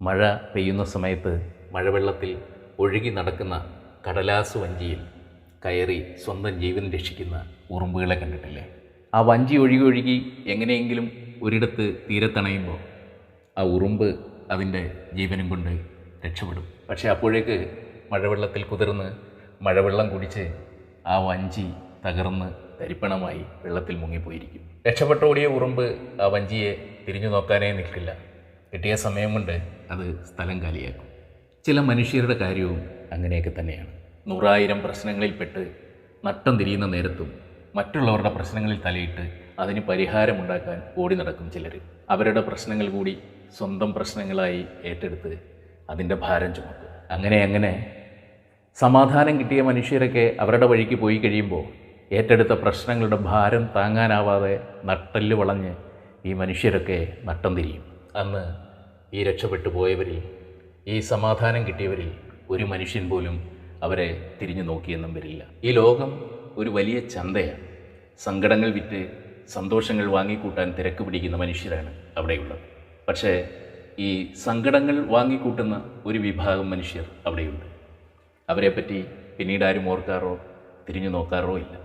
മഴ പെയ്യുന്ന സമയത്ത് മഴവെള്ളത്തിൽ ഒഴുകി നടക്കുന്ന കടലാസ് വഞ്ചിയിൽ കയറി സ്വന്തം ജീവൻ രക്ഷിക്കുന്ന ഉറുമ്പുകളെ കണ്ടിട്ടില്ലേ? ആ വഞ്ചി ഒഴുകി എങ്ങനെയെങ്കിലും ഒരിടത്ത് തീരത്തണയുമ്പോൾ ആ ഉറുമ്പ് അതിൻ്റെ ജീവനും കൊണ്ട് രക്ഷപ്പെടും. പക്ഷേ അപ്പോഴേക്ക് മഴവെള്ളത്തിൽ കുതിർന്ന് മഴവെള്ളം കുടിച്ച് ആ വഞ്ചി തകർന്ന് തരിപ്പണമായി വെള്ളത്തിൽ മുങ്ങിപ്പോയിരിക്കും. രക്ഷപ്പെട്ടോടിയ ഉറുമ്പ് ആ വഞ്ചിയെ തിരിഞ്ഞു നോക്കാനേ നിൽക്കില്ല. കിട്ടിയ സമയം കൊണ്ട് അത് സ്ഥലം കാലിയാക്കും. ചില മനുഷ്യരുടെ കാര്യവും അങ്ങനെയൊക്കെ തന്നെയാണ്. 100,000 പ്രശ്നങ്ങളിൽപ്പെട്ട് നട്ടം തിരിയുന്ന നേരത്തും മറ്റുള്ളവരുടെ പ്രശ്നങ്ങളിൽ തലയിട്ട് അതിന് പരിഹാരമുണ്ടാക്കാൻ ഓടി നടക്കും ചിലർ. അവരുടെ പ്രശ്നങ്ങൾ കൂടി സ്വന്തം പ്രശ്നങ്ങളായി ഏറ്റെടുത്ത് അതിൻ്റെ ഭാരം ചുമക്കും. അങ്ങനെ സമാധാനം കിട്ടിയ മനുഷ്യരൊക്കെ അവരുടെ വഴിക്ക് പോയി കഴിയുമ്പോൾ ഏറ്റെടുത്ത പ്രശ്നങ്ങളുടെ ഭാരം താങ്ങാനാവാതെ നട്ടെല്ല് വളഞ്ഞ് ഈ മനുഷ്യരൊക്കെ നട്ടം തിരിയും. അന്ന് ഈ രക്ഷപ്പെട്ടു പോയവരിൽ, ഈ സമാധാനം കിട്ടിയവരിൽ ഒരു മനുഷ്യൻ പോലും അവരെ തിരിഞ്ഞു നോക്കിയെന്നും വരില്ല. ഈ ലോകം ഒരു വലിയ ചന്തയാണ്. സങ്കടങ്ങൾ വിറ്റ് സന്തോഷങ്ങൾ വാങ്ങിക്കൂട്ടാൻ തിരക്ക് പിടിക്കുന്ന മനുഷ്യരാണ് അവിടെയുള്ളത്. പക്ഷേ ഈ സങ്കടങ്ങൾ വാങ്ങിക്കൂട്ടുന്ന ഒരു വിഭാഗം മനുഷ്യർ അവിടെയുണ്ട്. അവരെപ്പറ്റി പിന്നീട് ആരും ഓർക്കാറോ തിരിഞ്ഞു നോക്കാറോ ഇല്ല.